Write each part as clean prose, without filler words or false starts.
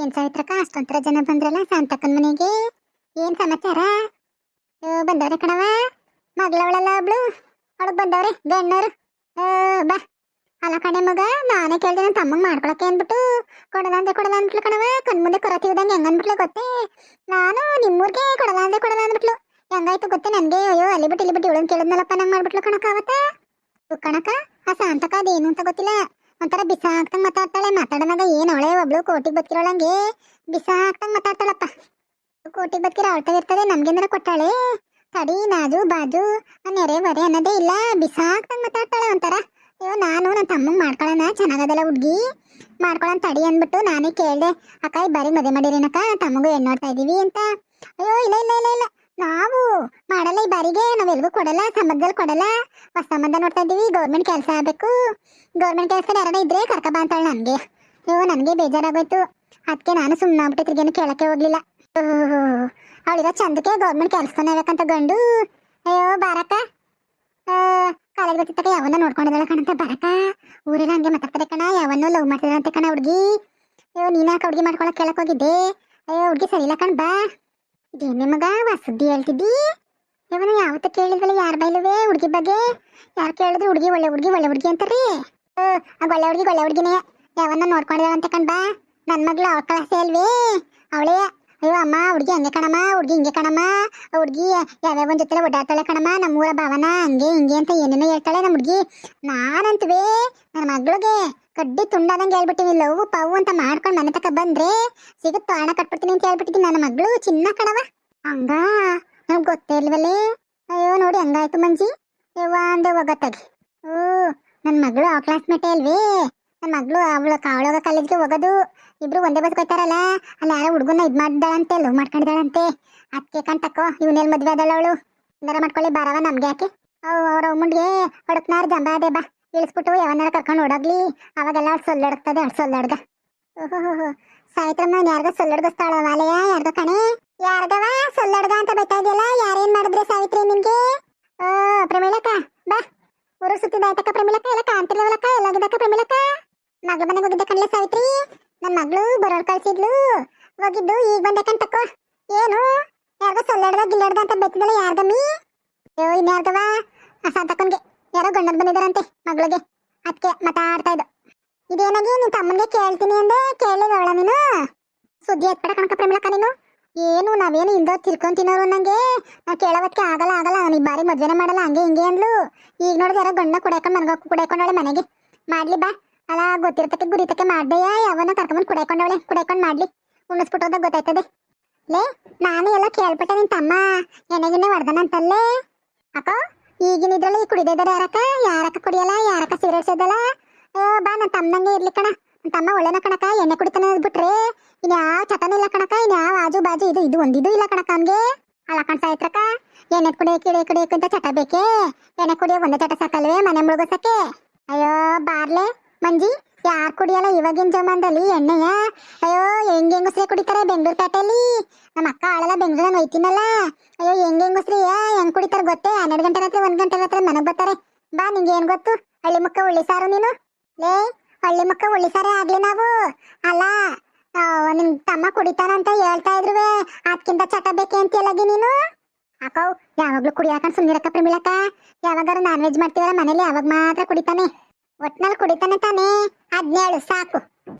ಏನ್ ಸಾವಿತ್ರಕ್ಕ ಅಷ್ಟೊಂಥರ ಜನ ಬಂದ್ರಲ್ಲ ಶಾಂತಕ್ಕನ ಮನೆಗೆ. ಏನ್ ಸಮಾಚಾರ? ಬಂದವ್ರೆ ಕಣವ, ಮಗಳವಳೆಲ್ಲ ಒಬ್ಳು ಅವಳಗ್ ಬಂದವ್ರೆ ಗಣ್ಣರು. ಬಾ. ಅಲ್ಲ ಕಣೆ ಮಗ, ನಾನೇ ಕೇಳ್ದೆ ನನ್ನ ತಮ್ಮಂಗ್ ಮಾಡ್ಕೊಳಕ್ಕೆ ಅಂದ್ಬಿಟ್ಟು ಕೊಡಲ್ಲ ಅಂದ್ಬಿಟ್ಲು ಕಣವ. ಕಣ್ಮುಂದೆ ಕೊರತಿವ್ದಂಗೆ ಹೆಂಗ್ ಅಂದ್ಬಿಟ್ಲೆ ಗೊತ್ತೇ. ನಾನು ನಿಮ್ಮೂರ್ಗೆ ಕೊಡಲ್ಲ ಅಂದ್ಬಿಟ್ಲು. ಹೆಂಗಾಯ್ತು ಗೊತ್ತೇ ನನ್ಗೆ. ಅಯ್ಯೋ ಅಲ್ಲಿ ಬಿಟ್ಟು ಇವಳನ್ ಕೇಳಿದ್ನಲ್ಲಪ್ಪ ನಂಗೆ ಮಾಡ್ಬಿಟ್ಲು ಕಣಕ ಅವತ್ತ. ಕಣಕ ಆ ಶಾಂತಕ ಅದೇನು ಅಂತ ಗೊತ್ತಿಲ್ಲ, ಒಂಥರ ಬಿಸ ಹಾಕ್ತಂಗ್ ಮಾತಾಡ್ತಾಳೆ. ಮಾತಾಡೋದಾಗ ಏನ್ ಅವಳೆ ಒಬ್ಳು ಕೋಟಿಗೆ ಬದುಕಿರೋಳಂಗೆ ಬಿಸ ಹಾಕ್ತಂಗ್ ಮಾತಾಡ್ತಾಳಪ್ಪ. ಕೋಟಿಗೆ ಬದುಕಿರೋ ಅವಳ್ತಾಗ ಇರ್ತದೆ, ನಮ್ಗೇನಾರ ಕೊಟ್ಟಾಳೆ ತಡಿ ನಾಜು ಬಾಜು ನೆರೆ ಬರೆ ಅನ್ನೋದೇ ಇಲ್ಲ. ಬಿಸ ಹಾಕ್ತಂಗ್ ಮಾತಾಡ್ತಾಳೆ ಒಂಥರ. ಅಯ್ಯೋ ನಾನು ನನ್ನ ತಮ್ಮಂಗ್ ಮಾಡ್ಕೊಳ್ಳೋಣ, ಚೆನ್ನಾಗದಲ್ಲ ಹುಡ್ಗಿ, ಮಾಡ್ಕೊಳ್ಳೋಣ ತಡಿ ಅಂದ್ಬಿಟ್ಟು ನಾನೇ ಕೇಳ್ದೆ. ಅಕ್ಕ ಈ ಬಾರಿ ಮದುವೆ ಮಾಡಿರೇನಕ್ಕ, ತಮ್ಮಗೂ ಹೆಣ್ಣು ನೋಡ್ತಾ ಇದೀವಿ ಅಂತ. ಅಯ್ಯೋ ಇಲ್ಲ ಇಲ್ಲ ಇಲ್ಲ ಇಲ್ಲ, ನಾವು ಮಾಡಲ್ಲ ಈ ಬಾರಿಗೆ, ನಾವೆಲ್ಗೂ ಕೊಡಲ್ಲ, ಸಂಬಂಧದಲ್ಲಿ ಕೊಡಲ್ಲ, ಹೊಸ ಸಂಬಂಧ ನೋಡ್ತಾ ಇದೀವಿ. ಗೌರ್ಮೆಂಟ್ ಕೆಲಸ ಆಗ್ಬೇಕು, ಗೌರ್ಮೆಂಟ್ ಕೆಲಸ ಯಾರ ಇದ್ರೆ ಕರ್ಕಬಾ ಅಂತಾಳೆ ನನ್ಗೆ. ಅಯ್ಯೋ ನನಗೆ ಬೇಜಾರಾಗೋಯ್ತು, ಅದಕ್ಕೆ ನಾನು ಸುಮ್ಮನೆ ಆಗ್ಬಿಟ್ಟು ತಿರ್ಗೇನು ಕೇಳಕ್ಕೆ ಹೋಗ್ಲಿಲ್ಲ. ಅವಳಿರೋ ಚಂದಕ್ಕೆ ಗೌರ್ಮೆಂಟ್ ಕೆಲಸನೇ ಆಗ್ಬೇಕಂತ ಗಂಡು. ಅಯ್ಯೋ ಬಾರಕ್ಕ, ಕಾಲೇಜ್ ಬರ್ತಿತ್ತಕ್ಕ ಯಾವನ್ನ ನೋಡ್ಕೊಂಡಿದ್ದಾಳೆ ಕಣಂತ. ಬರಕ ಊರೆಲ್ಲ ಹಂಗೆ ಮಾತಾಡ್ತಾರೆ ಕಣ, ಯಾವನ್ನೋ ಲವ್ ಮಾಡ್ತಿದ್ದಾರಂತೆ ಕಣ ಹುಡ್ಗಿ. ಅಯ್ಯೋ ನೀನಾಕ ಹುಡ್ಗಿ ಮಾಡ್ಕೊಳಕ್ ಕೇಳಕ್ ಹೋಗಿದ್ದೆ. ಅಯ್ಯೋ ಹುಡ್ಗಿ ಸರಿ ಇಲ್ಲ ಕಣ್ ಬಾ. ಇದೇನೇ ಮಗ ಸುದ್ದಿ ಹೇಳ್ತಿದ್ದಿ? ಇವನು ಯಾವತ್ತೂ ಕೇಳಿದ್ವಲ್ಲ ಯಾರ ಬೈಲುವೆ ಹುಡುಗಿ ಬಗ್ಗೆ. ಯಾರು ಕೇಳಿದ್ರು ಹುಡುಗಿ ಒಳ್ಳೆ ಹುಡುಗಿ ಅಂತಾರೀ. ಒಳ್ಳೆ ಹುಡುಗಿನೇ ಯಾವನ್ನ ನೋಡ್ಕೊಂಡಿದ್ದಾಳಂತೆ ಕಣ್ ಬಾ. ನನ್ನ ಮಗಳು ಅವಳ ಕ್ಲಾಸೇ ಅಲ್ವೇ ಅವಳೇ. ಅಯ್ಯೋ ಅಮ್ಮ ಹುಡುಗಿ ಹಂಗೆ ಕಣಮ್ಮ, ಹುಡುಗಿ ಹಿಂಗೆ ಕಣಮ್ಮ, ಹುಡುಗಿ ಯಾವ್ಯಾವ ಒಂದ್ ಜೊತೆ ಓಡಾಡ್ತಾಳೆ ಕಣಮ್ಮ, ನಮ್ಮೂರ ಭಾವನ ಹಂಗೆ ಹಿಂಗೆ ಅಂತ ಏನೇನೋ ಹೇಳ್ತಾಳೆ ನಮ್ಮ ಹುಡುಗಿ. ನಾನಂತವೇ ನನ್ನ ಮಗಳಿಗೆ ಕಡ್ಡಿ ತುಂಡಾದಂಗೆ ಹೇಳ್ಬಿಟ್ಟಿನಿ, ಲವ್ ಪವ್ ಅಂತ ಮಾಡ್ಕೊಂಡು ಮನೆ ತಕ ಬಂದ್ರೆ ಸಿಗುತ್ತೋ ಹಣ ಕಟ್ಬಿಡ್ತೀನಿ ಅಂತ ಹೇಳ್ಬಿಟ್ಟಿದ್ದೀನಿ. ನನ್ನ ಮಗಳು ಚಿನ್ನ ಕಣವ. ಹಂಗ ನಮ್ಗೆ ಗೊತ್ತೇ ಇಲ್ವಲ್ಲೇ. ಅಯ್ಯೋ ನೋಡಿ ಹಂಗಾಯ್ತು ಮಂಜಿ. ಯವ್ವ ಅಂದೆ ಹೋಗತ್ತಾಗಿ. ನನ್ನ ಮಗಳು ಆ ಕ್ಲಾಸ್ಮೇಟೇ ಅಲ್ವೇ. ನನ್ನ ಮಗಳು ಅವಳೋಗ ಕಾಲೇಜ್ಗೆ ಹೋಗೋದು, ಇಬ್ರು ಒಂದೇ ಬಸ್ ಹೋಗ್ತಾರಲ್ಲ. ಅಲ್ಲಿ ಯಾರೋ ಹುಡುಗನ ಇದ್ ಮಾಡಿದಾಳಂತೆ, ಲವ್ ಮಾಡ್ಕೊಂಡಿದ್ದಾಳಂತೆ. ಅದಕ್ಕೆ ಕಣ್ತಕ್ಕೋ ಇವನೆಲ್ ಮದ್ವೆ ಆದಳ ಅವಳು. ಏನಾರ ಮಾಡ್ಕೊಳ್ಳಿ ಬಾರವ, ನಮ್ಗೆ ಯಾಕೆ. ಅವ್ರ ಮುಂಡ್ಗೆ ಹೊಡಕ್ನಾರು ಜಂಬ ಅದೇ ಬಾ ಇಳಿಸ್ಬಿಟ್ಟು ಯಾವನ್ನಾರ ಕರ್ಕೊಂಡು ಓಡೋಗ್ಲಿ, ಅವಾಗೆಲ್ಲ ಸೊಲ್ಲಡ್ತದೆ ಸೊಲ್ಲಡ್ಗ. ಓಹೋ ಸಾಯ್ತ್ರಮ್ಮ ಯಾರ್ಗ ಸೊಲ್ಲಡ್ಗಸ್ತಾಳ ವಾಲೆಯ ಯಾರ್ಗ ಕಣೆ, ಯಾರ್ಗವ ಸೊಲ್ಲಡ್ಗ ಅಂತ ಬೈತಾ ಇದೆಯಲ್ಲ. ಯಾರೇನ್ ಮಾಡಿದ್ರೆ ಸಾವಿತ್ರಿ ನಿನ್ಗೆ? ಪ್ರಮೀಳಕ್ಕ ಬಾ, ಊರು ಸುತ್ತಿದಾಯ್ತಕ್ಕ ಪ್ರಮೀಳಕ್ಕ, ಎಲ್ಲ ಕಾಣ್ತಿರ್ಲವಲಕ್ಕ, ಎಲ್ಲಾಗಿದ್ದಕ್ಕ ಪ್ರಮೀಳಕ್ಕ. ಮಗಳ ಮನೆಗೆ ಹೋಗಿದ್ದೆ ಕಣ್ಲೆ ಸಾವಿತ್ರಿ. ನನ್ನ ಮಗಳು ಬರೋಳ್ ಕಳ್ಸಿದ್ಲು, ಹೋಗಿದ್ದು ಈಗ ಬಂದೆ ಕಣ್ತಕ್ಕೋ. ಏನು ಯಾರ್ಗ ಸೊಲ್ಲಡ್ಗ ಗಿಲ್ಲಡ್ಗ ಅಂತ ಬೈತಿದ್ದಲ್ಲ ಯಾರ್ಗಮ್ಮಿ? ಅಯ್ಯೋ ಇನ್ಯಾರ್ಗವ ಶಾಂತಕ್ಕನ್ಗೆ ಯಾರೋ ಗಂಡನ್ ಬಂದಿದಾರಂತೆ ಮಗಳಿಗೆ, ಅದಕ್ಕೆ ಮಾತಾಡ್ತಾ ಇದ್ದು. ಇದೇನಾಗಿ ನಿನ್ ತಮ್ಮನ್ಗೆ ಕೇಳ್ತೀನಿ ಅಂದೆ, ಕೇಳಿದವಳ ನೀನು? ಸುದ್ದಿ ಎತ್ಬೇಡ ಕಣಕ ಪ್ರಮೀಳಕ್ಕ ನೀನು. ಏನು ನಾವೇನು ಇಂದೋ ತಿರ್ಕೊಂಡ್ ತಿನ್ನೋರು ನಂಗೆ, ನಾವು ಕೇಳೋವಕ್ಕೆ ಆಗಲ್ಲ ನಾನು ಈ ಬಾರಿ ಮದ್ವೆನೇ ಮಾಡಲ್ಲ ಹಂಗೆ ಹಿಂಗೆ ಅಂದ್ಲು. ಈಗ ನೋಡಿದ್ರೆ ಯಾರೋ ಗಂಡ ಕುಡಿಯಕೊಂಡು ಮನಗೋಗಿ ಕುಡಿಯಕೊಂಡವಳೆ ಮನೆಗೆ. ಮಾಡ್ಲಿ ಬಾ, ಅಲ್ಲ ಗೊತ್ತಿರ್ತಕ್ಕೆ ಗುರಿತಕ್ಕೆ ಮಾಡ್ದೆಯಾ, ಯಾವನ್ನ ಕರ್ಕೊಂಡ್ ಕುಡಿಯಕೊಂಡ್ ಮಾಡ್ಲಿ, ಉಣಿಸ್ಬಿಟ್ಟು ಹೋದಾಗ ಗೊತ್ತಾಯ್ತದೆ. ಲೇ ನಾನು ಎಲ್ಲ ಕೇಳ್ಬಿಟ್ಟೆ ನಿನ್ ತಮ್ಮ ಎಣ್ಣೆಗಿನ್ನೆ ಹೊಡ್ದನಂತಲ್ಲೇ. ಅಕ್ಕ ಈಗಿನ ಇದ್ರಲ್ಲಿ ಕುಡಿದೇ ಇದಾರೆ ಯಾರಕ್ಕ ಕುಡಿಯಲ್ಲ, ಯಾರಕ್ಕ ಸಿಗರೇಟ್ ಸೇದಲ್ಲ. ಬಾ ನನ್ನ ತಮ್ಮನಂಗೆ ಇರ್ಲಿ ಕಣ, ನನ್ನ ತಮ್ಮ ಒಳ್ಳೆನ ಕಣಕ. ಎಣ್ಣೆ ಕುಡಿತಾನೆ ಬಿಟ್ರೆ ಇನ್ಯಾವ ಚಟನೂ ಇಲ್ಲ ಕಣಕ, ಇನ್ಯಾವ ಆಜು ಬಾಜು ಇದು ಒಂದಿದು ಇಲ್ಲ ಕಣಕ ಅವನ್ಗೆ. ಅಲ್ಲ ಕಣ್ತಾ ಇತ್ರಕ್ಕ, ಎಣ್ಣೆ ಕುಡಿಯಕ್ಕೆ ಅಂತ ಚಟ ಬೇಕೇ? ಎಣ್ಣೆ ಕುಡಿಯೋ ಒಂದೇ ಚಟ ಸಾಕಲ್ವೇ ಮನೆ ಮುಳುಗೋಸಕ್ಕೆ? ಅಯ್ಯೋ ಬಾರ್ಲೆ ಮಂಜಿ, ಯಾರು ಕುಡಿಯಲ್ಲ ಇವಾಗಿನ ಜಮಾನದಲ್ಲಿ ಎಣ್ಣೆಯ. ಅಯ್ಯೋ ಹೆಂಗಸ್ರೇ ಕುಡಿತಾರೆ ಬೆಂಗಳೂರು ಪೇಟೆಯಲ್ಲಿ. ನಮ್ಮ ಅಕ್ಕ ಆಳಲ್ಲ ಬೆಂಗಳೂರಲ್ಲಿ ಒಯ್ತೀನಲ್ಲ. ಅಯ್ಯೋ ಹೆಂಗಸ್ರಿ ಹೆಂಗ್ ಕುಡಿತಾರೆ ಗೊತ್ತೇ? 12 ಗಂಟೆ ರಾತ್ರಿ 1 ಗಂಟೆ ರಾತ್ರಿ ಮನೆಗೆ ಬರ್ತಾರೆ. ಬಾ ನಿಂಗೆ ಏನ್ ಗೊತ್ತು, ಹಳ್ಳಿ ಮುಕ್ಕ ಉಳ್ಳಿ ಸಾರು ನೀನು. ಲೇ ಹಳ್ಳಿ ಮುಕ್ಕ ಉಳ್ಳಿ ಸಾರೇ ಆಗ್ಲಿ ನಾವು. ಅಲ್ಲ ನಿನ್ ತಮ್ಮ ಕುಡಿತಾನಂತ ಹೇಳ್ತಾ ಇದ್ರುವೆ ಅದಕ್ಕಿಂತ ಚಟ ಬೇಕೆ ಅಂತೀಯಲ್ಲಾಗಿ ನೀನು. ಅಕ್ಕವ್ ಯಾವಾಗ್ಲೂ ಕುಡಿಯಾಕಂಡ್ ಸುಮ್ನಿರಕ್ಕ ಪ್ರಮೀಳಕ್ಕ. ಯಾವಾಗಾರು ನಾನ್ ವೆಜ್ ಮಾಡ್ತೀವಲ್ಲ ಮನೇಲಿ ಅವಾಗ ಮಾತ್ರ ಕುಡಿತಾನೆ, ಒಟ್ನಲ್ಲಿ ಕುಡಿತಾನೆ ತಾನೇ. 17 ಸಾಕು.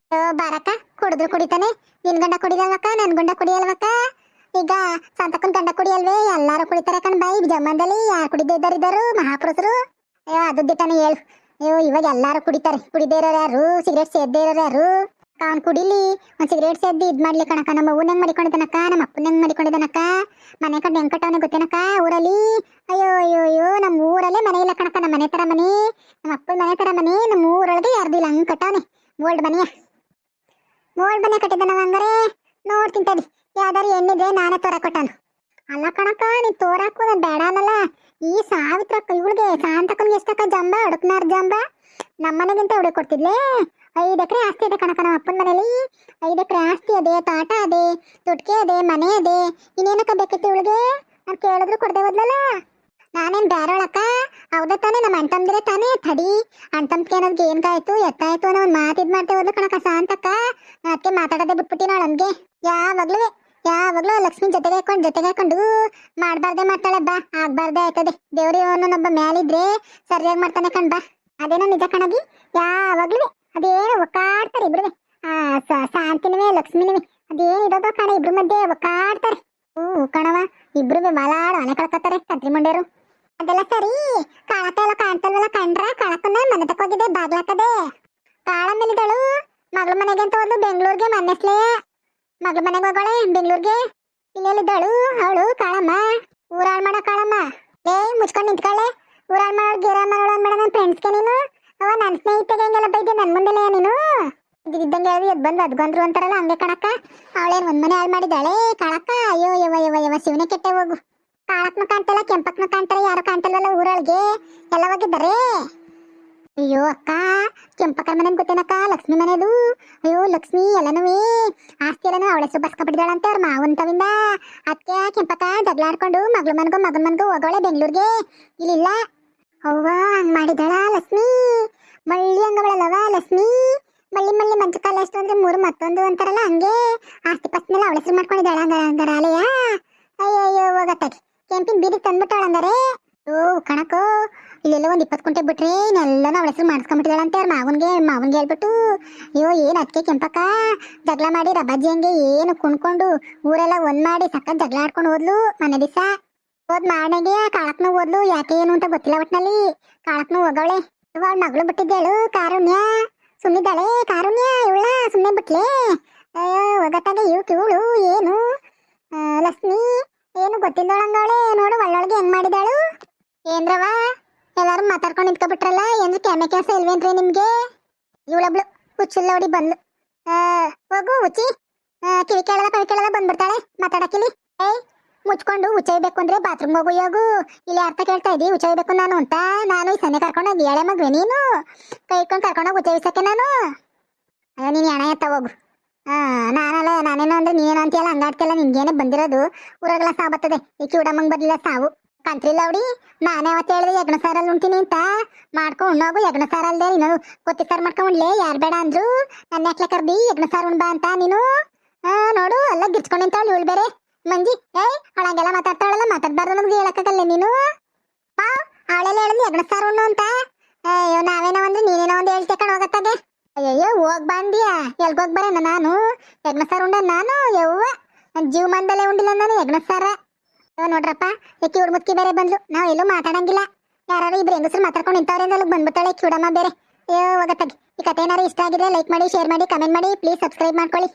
ಬಾರಕ್ಕ ಕುಡಿದ್ರು ಕುಡಿತಾನೆ. ನಿನ್ ಗಂಡ ಕುಡಿಯಲ್ವಕ್ಕ, ನನ್ ಗಂಡ ಕುಡಿಯಲ್ವಕ್ಕ. ಈಗ ಸಂತಕ್ಕನ್ ಗಂಡ ಕುಡಿಯಲ್ವೇ? ಎಲ್ಲಾರು ಕುಡಿತಾರೆ ಕಣ್ ಬಾ. ಈಗ ಜಮಾನದಲ್ಲಿ ಯಾರು ಕುಡಿದೇ ಇದ್ದಾರು ಮಹಾಪುರುಷರು. ಅಯ್ಯೋ ಅದು ದಿಟ್ಟನೆ ಹೇಳು. ಅಯ್ಯೋ ಇವಾಗ ಎಲ್ಲಾರು ಕುಡಿತಾರೆ, ಕುಡಿದೇ ಇರೋರು ಯಾರು, ಸಿಗರೇಟ್ ಸೇದ್ದೇ ಇರೋರು ಯಾರು? ಅವ್ನು ಕುಡಿಲಿ, ಒಂದ್ ಸಿಗರೇಟ್ ಸೇದಿ ಇದ್ ಮಾಡ್ಲಿ ಕಣಕ್ಕ. ನಮ್ಮ ಅವ್ವನ ಹೆಂಗ್ ಮಾಡಿಕೊಂಡಿದ್ದಾನಕ್ಕ, ನಮ್ಮ ಅಪ್ಪನ ಹೆಂಗ್ ಮಾಡಿಕೊಂಡಿದ್ದಾನಕ್ಕ, ಮನೆ ಕಡೆ ಹೆಂಗ್ ಕಟ್ಟವನೆ ಗೊತ್ತೇನಕ್ಕ ಊರಲ್ಲಿ. ಅಯ್ಯೋ ನಮ್ಮ ಊರಲ್ಲೇ ಮನೆ ಇಲ್ಲ ಕಣಕ್ಕ. ನಮ್ಮ ಮನೆ ತರ ಮನೆ, ನಮ್ಮ ಅಪ್ಪನ ಮನೆ ತರ ಮನೆ ನಮ್ಮ ಊರೊಳಗೆ ಯಾರ್ದು ಇಲ್ಲ, ಹಂಗ್ ಕಟ್ಟವನೆ. ಗೋಲ್ಡ್ ಮನೆ ಕಟ್ಟಿದ್ದಾನವ. ಹಂಗಾರೆ ನೋಡ್ತೀನಿ ತಡಿ, ಯಾವ್ದಾರು ಹೆಣ್ಣಿದ್ರೆ ನಾನೇ ತೋರ ಕೊಟ್ಟಾನು. ಅಲ್ಲ ಕಣಕ್ಕ ನೀನ್ ತೋರಾಕು ನಾನು ಬೇಡ ಅನ್ನಲ್ಲ. ಈ ಸಾವಿತ್ರ ಇವಳಿಗೆ ಶಾಂತಕ್ಕನ್ಗೆ ಎಷ್ಟಕ್ಕ ಜಂಬ, ಅಡುಕ್ನಾರ್ ಜಂಬ. ನಮ್ಮನೆಗಿಂತ ಹುಡುಗಿ ಕೊಡ್ತಿದ್ಲೇ. 5 ಎಕರೆ ಆಸ್ತಿ ಇದೆ ಕಣಕ್ಕ ನಮ್ಮ ಅಪ್ಪನ ಮನೇಲಿ. 5 ಎಕರೆ ಆಸ್ತಿ ಅದೇ, ತೋಟ ಅದೇ, ತುಟ್ಕೆ ಅದೇ, ಮನೆ ಅದೇ. ಇನ್ನೇನಕ್ಕ ಬೇಕಿತ್ತು ಇವಳಿಗೆ? ನಾನು ಕೇಳಿದ್ರು ಕೊಡದೆ ಹೋದ್ಲಲ್ಲ. ನಾನೇನ್ ಬ್ಯಾರೋಳಕ್ಕ ಹೌದ ತಾನೇ ನಮ್ಮ ಅಣ್ತಂದ್ರೆ ತಾನೇ ತಡಿ ಅಣ್ತಂದ್ಕೆ ಅನ್ನೋದು ಏನ್ಕಾಯ್ತು ಎತ್ತಾಯ್ತು ಅನ್ನೋ ಒಂದು ಮಾತಿದ್ ಮಾಡ್ತೇವೆ ಹೋದ್ಲು ಕಣಕ್ಕ ಶಾಂತಕ್ಕ ನಾ ಅದಕ್ಕೆ ಮಾತಾಡೋದೇ ಬಿಟ್ಬಿಟ್ಟಿನ ಅವಳನ್ಗೆ ಯಾವಾಗ್ಲೂ ಲಕ್ಷ್ಮಿ ಜೊತೆಗೆ ಹಾಕೊಂಡು ಮಾಡ್ಬಾರ್ದೆ ಮಾಡ್ತಾಳೆ ಬಾ ಆಗ್ಬಾರ್ದೆ ಆಯ್ತದೆ ದೇವ್ರಿ ಅವನೊಬ್ಬ ಮ್ಯಾಲಿದ್ರೆ ಸರಿಯಾಗಿ ಮಾಡ್ತಾನೆ ಕಣ್ ಬಾ ಅದೇನೋ ನಿಜ ಕಣಗಿ ಯಾವಾಗ್ಲೂ ಅದೇನೋ ಒಕ್ಕಾಡ್ತಾರೆ ಇಬ್ರು ಶಾಂತಿನವೇ ಲಕ್ಷ್ಮಿನವೇ ಅದೇನಿರೋದೋ ಕಣ ಇಬ್ರು ಮಧ್ಯೆ ಒಕ್ಕಾಡ್ತಾರೆ ಕಣವ ಇಬ್ರು ಬಾಲಾಡ್ ಮನೆ ಕಳ್ಕೊತಾರೆ ಕಂತ್ರಿ ಮುಂಡ್ಯರು ಅದೆಲ್ಲ ಸರಿ ಕಾಳಕ್ಕ ಎಲ್ಲ ಕಾಣ್ತಲ್ವಲ್ಲ ಕಂಡ್ರ ಕಾಳಕ್ಕನ್ನ ಮನೆ ತಕೋಗಿದೆ ಬಾಗ್ಲಾಕದೆ ಕಾಳ ಮೇಲಿದಳು ಮಗಳ ಮನೆಗೆ ಅಂತ ಹೋದ್ಲು ಬೆಂಗಳೂರಿಗೆ ಮನೆಸ್ಲೇ ಮಗಳ ಮನೆಗೆ ಹೋಗೋಳೆ ಬೆಂಗಳೂರಿಗೆ ಇಲ್ಲೆಲ್ಲಿದ್ದಳು ಅವಳು ಕಾಳಮ್ಮ ಊರಾಳ್ ಮಾಡೋ ಕಾಳಮ್ಮ ಮುಚ್ಕೊಂಡು ನಿಂತ್ಕೊಳ್ಳೆ ಊರಾಳ್ ಮಾಡೋಳು ಗೀರ ಮಾಡೋಳು ಅನ್ಬೇಡ ನನ್ನ ಫ್ರೆಂಡ್ಸ್ಗೆ ನೀನು ಅವ ನನ್ನ ಸ್ನೇಹಿತೆಗೆ ಹಿಂಗೆಲ್ಲ ಬೈದೆ ನನ್ನ ಮುಂದೆಲೆ ನೀನು ಇದ್ದಂಗೆ ಹೇಳಿ ಎದ್ ಬಂದು ಅದ್ಗೊಂಡ್ರು ಅಂತಾರಲ್ಲ ಹಂಗೆ ಕಣಕ್ಕ ಅವಳೇನು ಒಂದ್ ಮನೆ ಹಾಳು ಮಾಡಿದ್ದಾಳೆ ಕಾಳಕ್ಕ ಅಯ್ಯೋ ಯವ ಶಿವನೇ ಕೆಟ್ಟೆ ಹೋಗು ಕಾಳಕ್ನ ಕಾಣ್ತಲ್ಲ ಕೆಂಪಕ್ನ ಕಾಣ್ತಾರೆ ಯಾರು ಕಾಣ್ತಲ್ವಲ್ಲ ಊರೊಳಗೆ ಎಲ್ಲ ಹೋಗಿದ್ದಾರೆ ಅಯ್ಯೋ ಅಕ್ಕ ಕೆಂಪಕ್ಕ ಮನೆಗೆ ಗೊತ್ತೇನಕ್ಕ ಲಕ್ಷ್ಮಿ ಮನೆದು ಅಯ್ಯೋ ಲಕ್ಷ್ಮಿ ಎಲ್ಲನೂ ಆಸ್ತಿ ಎಲ್ಲನೂ ಅವಳ ಹೆಸರು ಬಸ್ಕೊಬಿಟ್ಟಿದ್ದಾಳಂತೆ ಅವ್ರ ಮಾವಂತವಿಂದ ಅದಕ್ಕೆ ಕೆಂಪಕ್ಕ ಜಗಳಾಡ್ಕೊಂಡು ಮಗನ ಮನ್ಗೂ ಹೋಗೋಳೆ ಬೆಂಗಳೂರಿಗೆ ಇಲ್ಲಿಲ್ಲ ಅವ್ವ ಹಂಗ್ ಮಾಡಿದಾಳ ಲಕ್ಷ್ಮಿ ಮಳ್ಳಿ ಹಂಗವಳಲ್ಲವ ಲಕ್ಷ್ಮಿ ಮಳ್ಳಿ ಮಂಚು ಕಾಲ ಎಷ್ಟು ಅಂದ್ರೆ ಮೂರು ಮತ್ತೊಂದು ಅಂತಾರಲ್ಲ ಹಂಗೆ ಆಸ್ತಿ ಪಸ್ನೆಲ್ಲ ಅವಳ ಹೆಸರು ಮಾಡ್ಕೊಂಡಿದ್ದಾಳ ಹಂಗಾರ ಆಲಯ ಅಯ್ಯೋ ಹೋಗತ್ತಾಗಿ ಕೆಂಪಿನ ಬೀದಿಗೆ ತಂದ್ಬಿಟ್ಟಾಳ ಹಂಗಾರೆ ಓ ಕಣಕೋ ಇಲ್ಲೆಲ್ಲ ಒಂದ್ 20 ಕುಂಟೆ ಬಿಟ್ರೆ ಇನ್ನೆಲ್ಲನೂ ಅವಳ ಹೆಸರು ಮಾಡಿಸ್ಕೊಂಡ್ಬಿಟ್ಟಿದ್ದಾಳಂತೆ ಅವ್ರ ಮಾವನ್ಗೆ ಹೇಳ್ಬಿಟ್ಟು ಅಯ್ಯೋ ಏನ್ ಅದಕ್ಕೆ ಕೆಂಪಕ್ಕ ಜಗಳ ಮಾಡಿ ರಬಾಜಿ ಹಂಗೆ ಏನು ಕುಣ್ಕೊಂಡು ಊರೆಲ್ಲ ಒಂದ್ ಮಾಡಿ ಸಕ್ಕ ಜಗಳ ಆಡ್ಕೊಂಡು ಹೋದ್ಲು ಮನೆ ದಿವಸ ಹೋದ್ ಮಾಡನೆಗೆ ಕಾಳಕ್ನು ಓದ್ಲು ಯಾಕೆ ಏನು ಅಂತ ಗೊತ್ತಿಲ್ಲ ಒಟ್ನಲ್ಲಿ ಕಾಳಕ್ನು ಹೋಗವಳೆ ಅವಳ ಮಗಳು ಬಿಟ್ಟಿದ್ದೇಳು ಕಾರುಣ್ಯ ಸುಮ್ನಿದ್ದಾಳೆ ಕಾರುಣ್ಯ ಇವಳ ಸುಮ್ನೆ ಬಿಟ್ಲೆ ಅಯ್ಯೋ ಒಗತ್ತಾಗ ಇವಳು ಏನು ಲಕ್ಷ್ಮಿ ಏನು ಗೊತ್ತಿದ್ದವಳಂಗವಳೆ ನೋಡು ಒಳ್ಳೊಳಗೆ ಹೆಂಗ್ ಮಾಡಿದಾಳು ಏನ್ರವ ಎಲ್ಲಾರು ಮಾತಾಡ್ಕೊಂಡು ನಿಂತ್ಕೊಬಿಟ್ರಲ್ಲ ಏನ್ರಿ ಕ್ಯಾಮೆ ಕೆಲಸ ಇಲ್ವೇನ್ರಿ ನಿಮ್ಗೆ ಇವಳೊಬ್ಳು ಹುಚ್ಚಿಲ್ಲ ನೋಡಿ ಬಂದ್ಲು ಹೋಗು ಹುಚ್ಚಿ ಕಿವಿ ಕೇಳದ ಬಂದ್ಬಿಡ್ತಾಳೆ ಮಾತಾಡಕ್ಕಿಲಿ ಮುಚ್ಕೊಂಡು ಉಚ್ಚಯ್ಬೇಕು ಅಂದ್ರೆ ಬಾತ್ರೂಮ್ ಹೋಗು ಯೋಗು ಇಲ್ಲಿ ಅರ್ಥ ಕೇಳ್ತಾ ಇದ್ದಿ ಉಚ್ಚಯ್ಬೇಕು ನಾನು ಅಂತ ನಾನು ಈ ಸನ್ನೆ ಕರ್ಕೊಂಡೋಗಿ ಎಳೆ ಮಗ್ವೆ ನೀನು ಕೈ ಇಟ್ಕೊಂಡು ಕರ್ಕೊಂಡೋಗಿ ಉಚ್ಚಯಿಸಕ್ಕೆ ನಾನು ಅಯ್ಯೋ ನೀನು ಹಣ ಎತ್ತ ಹೋಗು ನಾನೇನೋ ಅಂದ್ರೆ ನೀನೇನೋ ಅಂತೀಯಲ್ಲ ಹಂಗಾಡ್ತಿಯಲ್ಲ ನಿನ್ಗೇನೆ ಬಂದಿರೋದು ಊರಾಗೆಲ್ಲ ಸಾವು ಬರ್ತದೆ ಈ ಕಿವುಡಮ್ಮಂಗ್ ಬರ್ಲಿಲ್ಲ ಸಾವು ಕಂತ್ರಿಲ್ಲ ಅವಡಿ ನಾನೇ ಅವತ್ತು ಹೇಳಿದೆ ಯಜ್ಞ ಸಾರಲ್ಲಿ ಉಂಟೀನಿ ಅಂತ ಮಾಡ್ಕೊಂಡು ಉಣ್ಣೋಗು ಯಜ್ಞ ಸಾರ ಅಲ್ದೆ ಇನ್ನೊಂದು ಕೊತ್ತಿ ಸಾರು ಮಾಡ್ಕೊಂಡ್ಲೆ ಯಾರು ಬೇಡ ಅಂದ್ರು ನನ್ನ ಯಾಕೆ ಕರ್ದಿ ಯಜ್ಞ ಸಾರು ಉಣ್ಬಾ ಅಂತ ನೀನು ನೋಡು ಎಲ್ಲ ಗಿರ್ಚ್ಕೊಂಡು ನಿಂತವಳು ಇವಳು ಬೇರೆ ಮಂಜಿ ಅವಳಂಗೆಲ್ಲ ಮಾತಾಡ್ತಾವಳಲ್ಲ ಮಾತಾಡ್ಬಾರ್ದು ನಮ್ಗೆ ಹೇಳಕ್ಕಾಗಲ್ಲ ನೀನು ಅವಳೆಲ್ಲ ಹೇಳಿದ್ಲು ಯಜ್ಞ ಸಾರು ಉಣ್ಣು ಅಂತ ಅಯ್ಯೋ ನಾವೇನೋ ಅಂದ್ರೆ ನೀನೇನೋ ಒಂದು ಹೇಳ್ತೇಕೊಂಡು ಹೋಗತ್ತಾಗೆ ಅಯ್ಯಯ್ಯೋ ಹೋಗ್ ಬಂದಿಯಾ ಎಲ್ಗೋಗ್ ಬರೋಣ ನಾನು ಯಜ್ಞ ಸಾರು ಉಂಡ ನಾನು ಯವ್ವ ನನ್ನ ಜೀವಮಾನದಲ್ಲೇ ಉಂಡಿಲ್ಲ ನಾನು ಯಜ್ಞ ಸಾರ ನೋಡ್ರಪ್ಪ ಏಕೆ ಇವ್ರ ಮುತ್ಕಿ ಬೇರೆ ಬಂದ್ಲು ನಾವು ಎಲ್ಲೂ ಮಾತಾಡಂಗಿಲ್ಲ ಯಾರು ಇಬ್ರು ಹೆಂಗಸರು ಮಾತಾಡ್ಕೊಂಡು ನಿಂತವ್ರೆ ಅಂದ್ರೆ ಅಲ್ಲಿಗೆ ಬಂದ್ಬಿಟ್ಟಾಳೆ ಕಿವುಡಮ್ಮ ಬೇರೆ ಅಯ್ಯೋ ಹೋಗತ್ತಾಗಿ ಈ ಕತೆ ಏನಾರು ಇಷ್ಟ ಆಗಿದ್ರೆ ಲೈಕ್ ಮಾಡಿ ಶೇರ್ ಮಾಡಿ ಕಮೆಂಟ್ ಮಾಡಿ ಪ್ಲೀಸ್ ಸಬ್ಸ್ಕ್ರೈಬ್ ಮಾಡ್ಕೊಳ್ಳಿ.